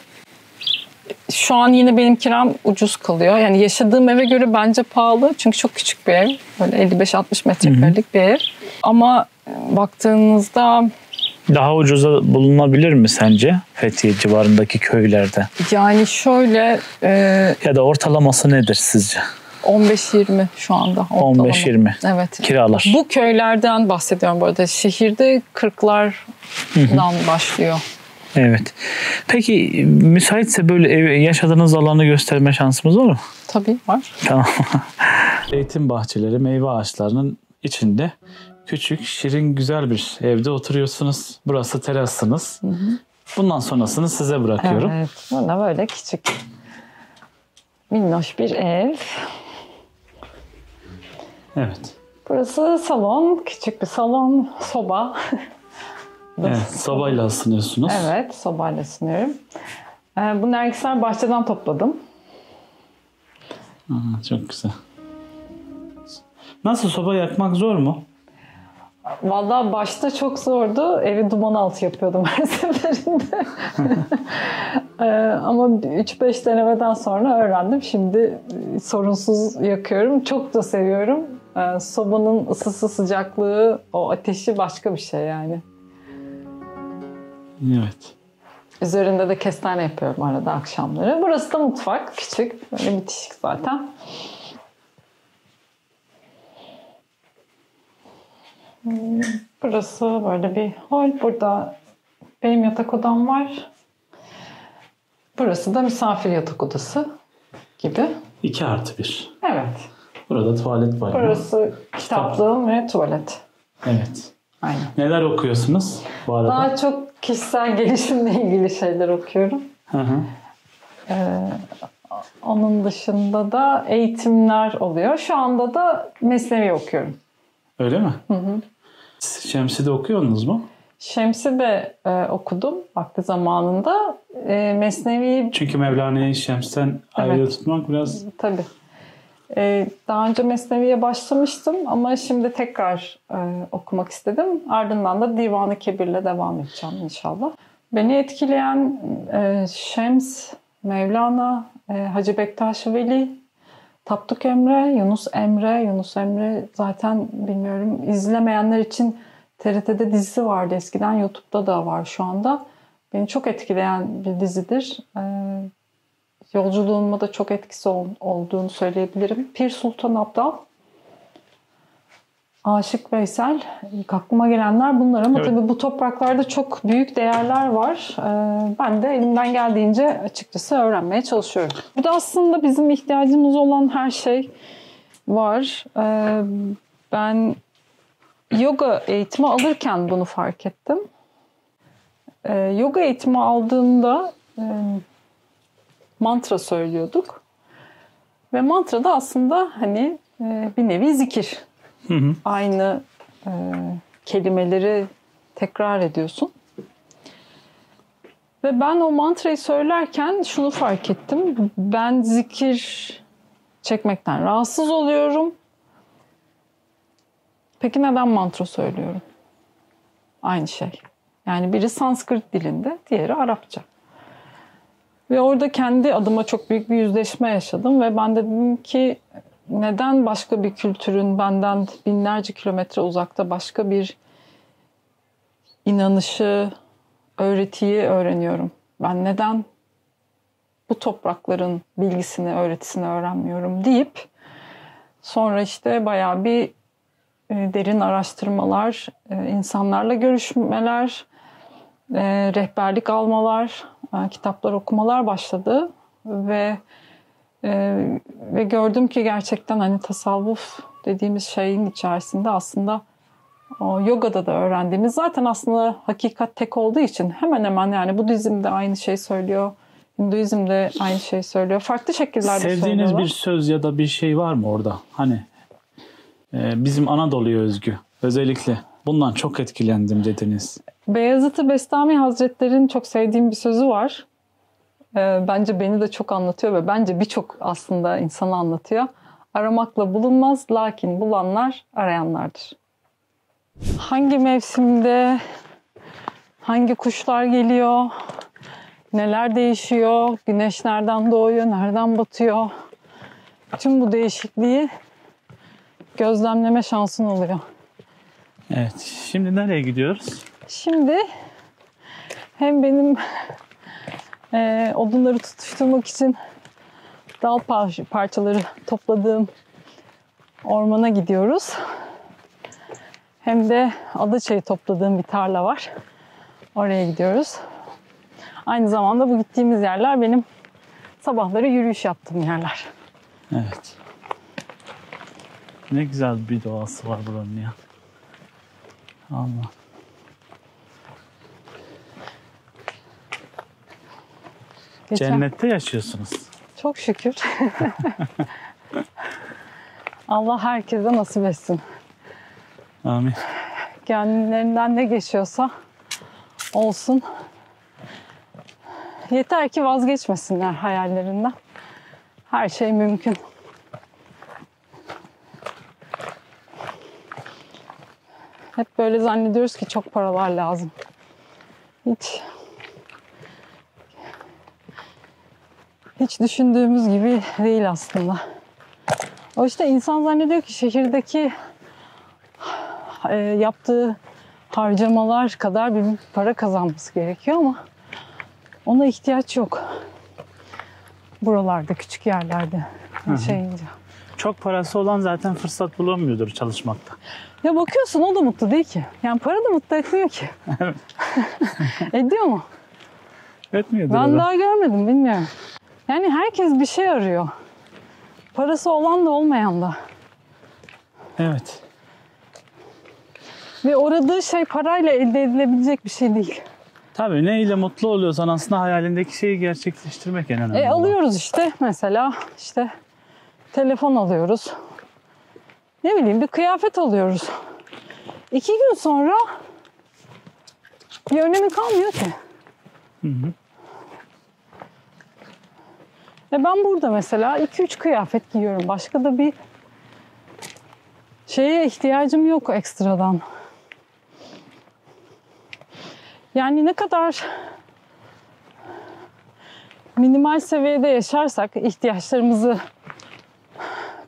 Şu an yine benim kiram ucuz kalıyor. Yani yaşadığım eve göre bence pahalı. Çünkü çok küçük bir ev. Böyle 55-60 metrekarelik bir ev. Ama baktığınızda daha ucuza bulunabilir mi sence Fethiye civarındaki köylerde? Yani şöyle ya da ortalaması nedir sizce? 15-20 şu anda ortalama. 15-20 evet. Kiralar. Bu köylerden bahsediyorum bu arada. Şehirde 40'lardan başlıyor. Evet. Peki müsaitse böyle yaşadığınız alanı gösterme şansımız var mı? Tabii var. Tamam. Zeytin bahçeleri, meyve ağaçlarının içinde küçük, şirin, güzel bir evde oturuyorsunuz. Burası terasınız. Hı hı. Bundan sonrasını size bırakıyorum. Evet. Bana böyle küçük, minnoş bir ev. Evet. Burası salon, küçük bir salon, soba. Evet, sobayla ısınıyorsunuz. Evet, sobayla ısınıyorum. Bu nergisler bahçeden topladım. Çok güzel. Nasıl, soba yakmak zor mu? Vallahi başta çok zordu. Evi duman altı yapıyordum her seferinde. Ama 3-5 denemeden sonra öğrendim. Şimdi sorunsuz yakıyorum. Çok da seviyorum. Sobanın ısısı, sıcaklığı, o ateşi başka bir şey yani. Evet. Üzerinde de kestane yapıyorum arada akşamları. Burası da mutfak. Küçük. Böyle bitişik zaten. Burası böyle bir hol. Burada benim yatak odam var. Burası da misafir yatak odası gibi. 2+1. Evet. Burada tuvalet var. Burası kitaplığım ve tuvalet. Evet. Aynen. Neler okuyorsunuz bu arada? Daha çok kişisel gelişimle ilgili şeyler okuyorum. Hı hı. Onun dışında da eğitimler oluyor. Şu anda da Mesnevi okuyorum. Öyle mi? Hı hı. Şemsi'de okuyorsunuz mu? Şemsi de okudum vakti zamanında. Mesnevi... Çünkü Mevlana'yı Şems'ten ayrı tutmak biraz... Tabii. Daha önce Mesnevi'ye başlamıştım ama şimdi tekrar okumak istedim. Ardından da Divan-ı Kebir'le devam edeceğim inşallah. Beni etkileyen Şems, Mevlana, Hacı Bektaş-ı Veli, Tapduk Emre, Yunus Emre. Yunus Emre zaten bilmiyorum, izlemeyenler için TRT'de dizisi vardı eskiden. YouTube'da da var şu anda. Beni çok etkileyen bir dizidir. Yolculuğuma da çok etkisi olduğunu söyleyebilirim. Pir Sultan Abdal, Aşık Veysel, ilk aklıma gelenler bunlar ama evet. Tabii bu topraklarda çok büyük değerler var. Ben de elimden geldiğince açıkçası öğrenmeye çalışıyorum. Burada aslında bizim ihtiyacımız olan her şey var. Ben yoga eğitimi alırken bunu fark ettim. Yoga eğitimi aldığımda mantra söylüyorduk. Ve mantra da aslında hani bir nevi zikir. Hı hı. Aynı kelimeleri tekrar ediyorsun. Ve ben o mantrayı söylerken şunu fark ettim. Ben zikir çekmekten rahatsız oluyorum. Peki neden mantra söylüyorum? Aynı şey. Yani biri Sanskrit dilinde, diğeri Arapça. Ve orada kendi adıma çok büyük bir yüzleşme yaşadım ve ben dedim ki neden başka bir kültürün benden binlerce kilometre uzakta başka bir inanışı, öğretiyi öğreniyorum? Ben neden bu toprakların bilgisini, öğretisini öğrenmiyorum deyip sonra işte bayağı bir derin araştırmalar, insanlarla görüşmeler, rehberlik almalar, kitaplar okumalar başladı ve gördüm ki gerçekten hani tasavvuf dediğimiz şeyin içerisinde aslında o yogada da öğrendiğimiz zaten aslında hakikat tek olduğu için hemen hemen yani Budizm de aynı şey söylüyor, Hinduizm de aynı şey söylüyor. Farklı şekillerde söylüyorlar. Sevdiğiniz bir söz ya da bir şey var mı orada? Hani bizim Anadolu'ya özgü özellikle bundan çok etkilendim dediniz. Beyazıt-ı Bestami Hazretleri'nin çok sevdiğim bir sözü var. Bence beni de çok anlatıyor ve bence birçok aslında insanı anlatıyor. Aramakla bulunmaz, lakin bulanlar arayanlardır. Hangi mevsimde hangi kuşlar geliyor, neler değişiyor, güneş nereden doğuyor, nereden batıyor. Tüm bu değişikliği gözlemleme şansın oluyor. Evet, şimdi nereye gidiyoruz? Şimdi hem benim odunları tutuşturmak için dal parçaları topladığım ormana gidiyoruz. Hem de adaçayı topladığım bir tarla var. Oraya gidiyoruz. Aynı zamanda bu gittiğimiz yerler benim sabahları yürüyüş yaptığım yerler. Evet. Ne güzel bir doğası var buranın ya. Allah. Cennette yaşıyorsunuz. Çok şükür. Allah herkese nasip etsin. Amin. Kendilerinden ne geçiyorsa olsun. Yeter ki vazgeçmesinler hayallerinden. Her şey mümkün. Hep böyle zannediyoruz ki çok paralar lazım. Hiç düşündüğümüz gibi değil aslında. O işte insan zannediyor ki şehirdeki yaptığı harcamalar kadar bir para kazanması gerekiyor ama ona ihtiyaç yok. Buralarda, küçük yerlerde yaşayınca. Çok parası olan zaten fırsat bulamıyordur çalışmakta. Ya bakıyorsun o da mutlu değil ki. Yani para da mutlu etmiyor ki. Ediyor mu? Etmiyordur. Ben daha görmedim, bilmiyorum. Yani herkes bir şey arıyor. Parası olan da olmayan da. Evet. Ve aradığı şey parayla elde edilebilecek bir şey değil. Tabii neyle mutlu oluyorsan aslında hayalindeki şeyi gerçekleştirmek en önemli. Alıyoruz işte mesela telefon alıyoruz. Ne bileyim bir kıyafet alıyoruz. 2 gün sonra bir önemi kalmıyor ki. Ben burada mesela 2-3 kıyafet giyiyorum. Başka da bir şeye ihtiyacım yok ekstradan. Yani ne kadar minimal seviyede yaşarsak ihtiyaçlarımızı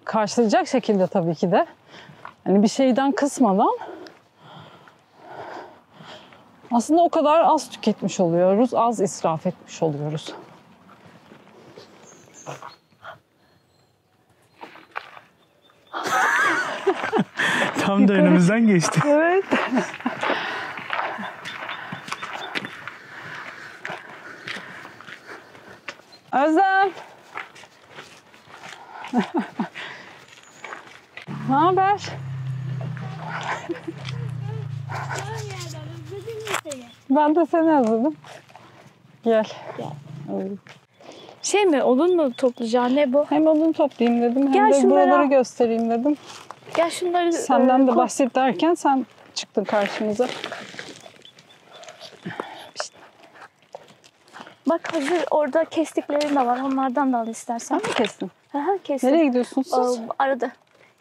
karşılayacak şekilde tabii ki de. Hani bir şeyden kısmadan aslında o kadar az tüketmiş oluyoruz, az israf etmiş oluyoruz. Tam da önümüzden geçti. Evet. Özlem. Ne haber? Ben de seni özledim. Gel. Şey mi, odun mu toplayacaksın, ne bu? Hem odun toplayayım dedim hem Gel de şunları buraları al. göstereyim dedim. Gel şunları Senden de koy. bahset derken sen çıktın karşımıza. Bak hazır orada kestiklerin de var. Onlardan da al istersen. Sen mi kestin? Aha, kestim. Nereye gidiyorsunuz siz? Arada.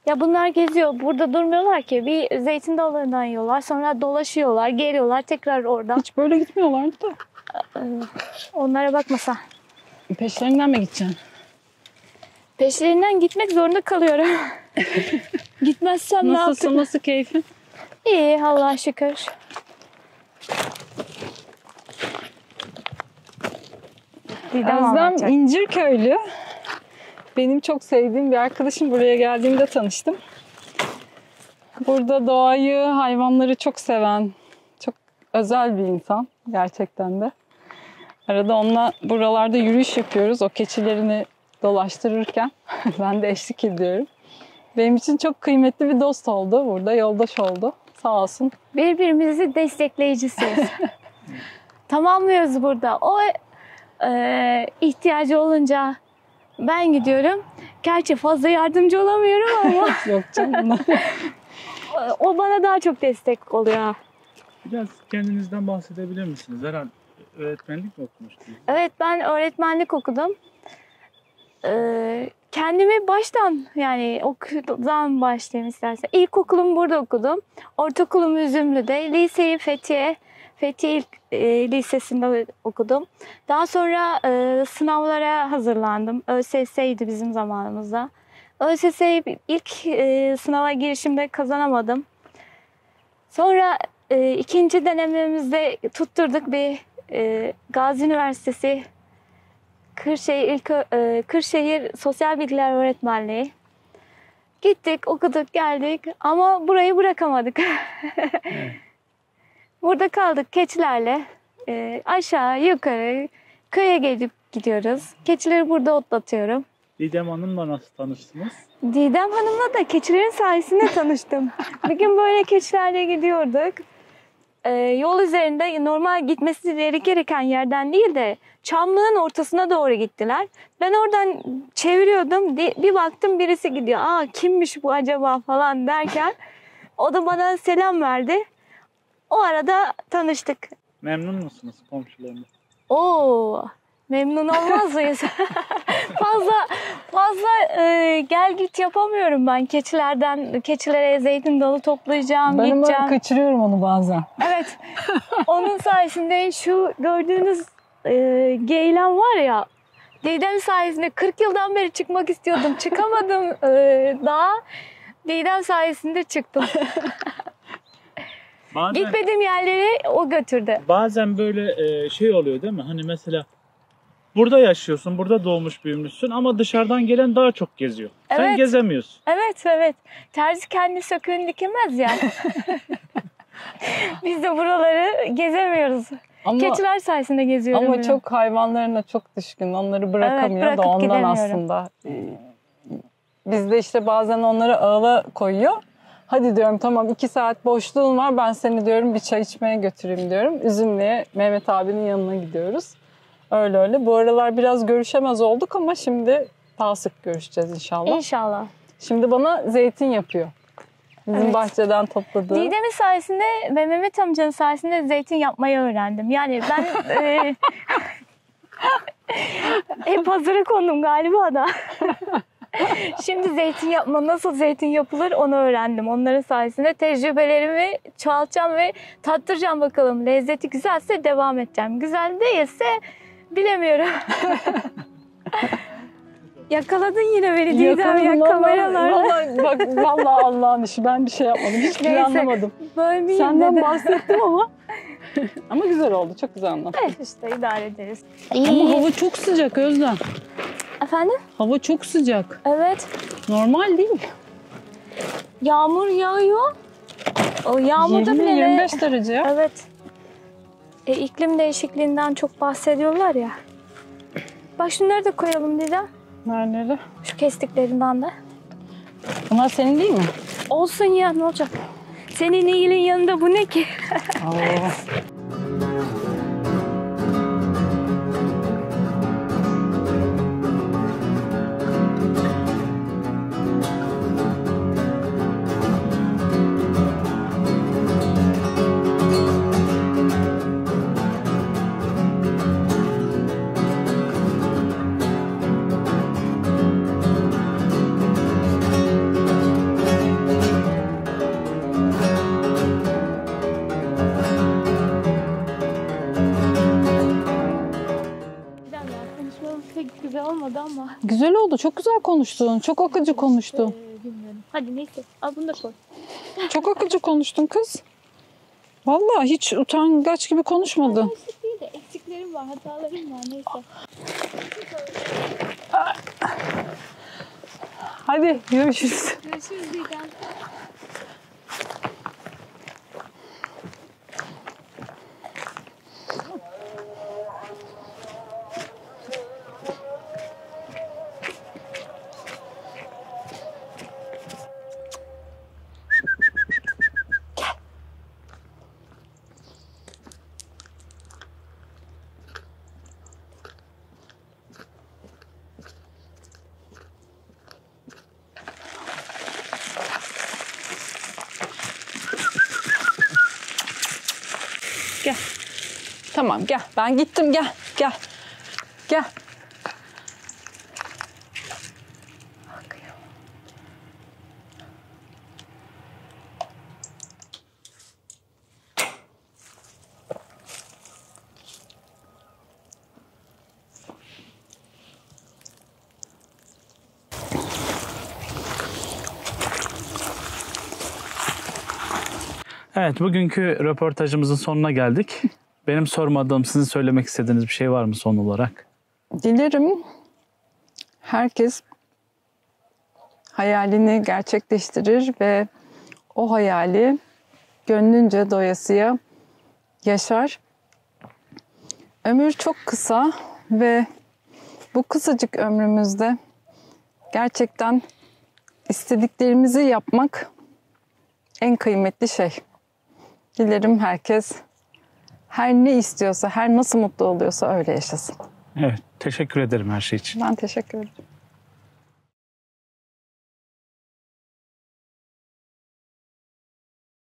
Ya bunlar geziyor. Burada durmuyorlar ki. Bir zeytin dallarından yiyorlar. Sonra dolaşıyorlar, geliyorlar tekrar oradan. Hiç böyle gitmiyorlardı da. Onlara bakmasa. Peşlerinden mi gideceksin? Peşlerinden gitmek zorunda kalıyorum. Gitmezsem ne Nasılsın? yapayım? Nasıl keyfin? İyi Allah'a şükür. Özlem İncirköylü. Benim çok sevdiğim bir arkadaşım. Buraya geldiğimde tanıştım. Burada doğayı, hayvanları çok seven, çok özel bir insan gerçekten de. Arada onunla buralarda yürüyüş yapıyoruz. O keçilerini dolaştırırken ben de eşlik ediyorum. Benim için çok kıymetli bir dost oldu. Burada yoldaş oldu. Sağ olsun. Birbirimizi destekleyicisiyiz. Tamamlıyoruz burada. O ihtiyacı olunca ben gidiyorum. Gerçi fazla yardımcı olamıyorum ama Yok canım. o bana daha çok destek oluyor. Biraz kendinizden bahsedebilir misiniz? Herhalde öğretmenlik mi okumuştunuz? Evet, ben öğretmenlik okudum. Kendimi baştan, yani okuldan başlayayım istersen. İlkokulumu burada okudum. Ortaokulumu Üzümlü'de. Liseyi Fethiye Lisesi'nde okudum. Daha sonra sınavlara hazırlandım. ÖSS'ydi bizim zamanımızda. ÖSS'yi ilk sınava girişimde kazanamadım. Sonra ikinci denememizde tutturduk bir Gazi Üniversitesi Kırşehir Sosyal Bilgiler Öğretmenliği. Gittik, okuduk, geldik ama burayı bırakamadık. Burada kaldık keçilerle. Aşağı yukarı köye gelip gidiyoruz. Keçileri burada otlatıyorum. Didem Hanım'la nasıl tanıştınız? Didem Hanım'la da keçilerin sayesinde tanıştım. Bir gün böyle keçilerle gidiyorduk. Yol üzerinde normal gitmesi gereken yerden değil de çamlığın ortasına doğru gittiler. Ben oradan çeviriyordum. Bir baktım birisi gidiyor. Aa, kimmiş bu acaba falan derken o da bana selam verdi. O arada tanıştık. Memnun musunuz komşularınız? Oo, memnun olmaz mıyız? fazla gel git yapamıyorum ben keçilere zeytin dalı toplayacağım, Ben gideceğim. ama kaçırıyorum onu bazen. Evet. Onun sayesinde şu gördüğünüz Geylan var ya, Didem sayesinde 40 yıldan beri çıkmak istiyordum. Çıkamadım daha. Didem sayesinde çıktım. Gitmediğim yerleri o götürdü. Bazen böyle şey oluyor değil mi? Hani mesela burada yaşıyorsun, burada doğmuş büyümüşsün ama dışarıdan gelen daha çok geziyor. Sen Evet. gezemiyorsun. Evet. Terzi kendi söküğünü dikemez ya. Biz de buraları gezemiyoruz. Keçiler sayesinde geziyorum. Ama ben. çok hayvanlarına çok düşkün. Onları bırakamıyor bırakıp da ondan gidemiyorum. aslında. Biz de işte bazen onları ağla koyuyor. Hadi diyorum tamam 2 saat boşluğun var, ben seni diyorum bir çay içmeye götüreyim diyorum. Üzümlü'ye Mehmet abinin yanına gidiyoruz. Öyle. Bu aralar biraz görüşemez olduk ama şimdi daha sık görüşeceğiz inşallah. İnşallah. Şimdi bana zeytin yapıyor. Bizim Evet. bahçeden topladığı. Didem'in sayesinde ve Mehmet amcanın sayesinde zeytin yapmayı öğrendim. Yani ben hep hazıra kondum galiba da. Şimdi nasıl zeytin yapılır onu öğrendim. Onların sayesinde tecrübelerimi çoğaltacağım ve tattıracağım bakalım. Lezzeti güzelse devam edeceğim. Güzel değilse bilemiyorum. Yakaladın yine beni Didem ya kameralarla. Vallahi Allah'ın işi, ben bir şey yapmadım. Hiç planlamadım. Böyle miyim Senden dedim. bahsettim ama. Ama güzel oldu. Çok güzel anlattın. Evet işte idare ederiz. Ama hava çok sıcak Özlem. Efendim? Hava çok sıcak. Evet. Normal değil mi? Yağmur yağıyor. O yağmurda bile 25 derece ya. Evet. İklim değişikliğinden çok bahsediyorlar ya. Bak şunları da koyalım Didem. Nereleri? Şu kestiklerinden de. Bunlar senin değil mi? Olsun ya, ne olacak? Senin iyiliğin yanında bu ne ki? Allah. oldu? Çok güzel konuştun. Çok akıcı konuştun. Bilmiyorum. Hadi neyse. Al bunu da koy. Çok akıcı konuştun kız. Vallahi hiç utangaç gibi konuşmadın. Eksik değil de eksiklerim var, hatalarım var. Neyse. Hadi görüşürüz. Görüşürüz Didem. Gel. Tamam gel. Ben gittim gel. Gel. Gel. Evet, bugünkü röportajımızın sonuna geldik. Benim sormadığım, sizin söylemek istediğiniz bir şey var mı son olarak? Dilerim herkes hayalini gerçekleştirir ve o hayali gönlünce doyasıya yaşar. Ömür çok kısa ve bu kısacık ömrümüzde gerçekten istediklerimizi yapmak en kıymetli şey. Dilerim herkes her ne istiyorsa, her nasıl mutlu oluyorsa öyle yaşasın. Evet, teşekkür ederim her şey için. Ben teşekkür ederim.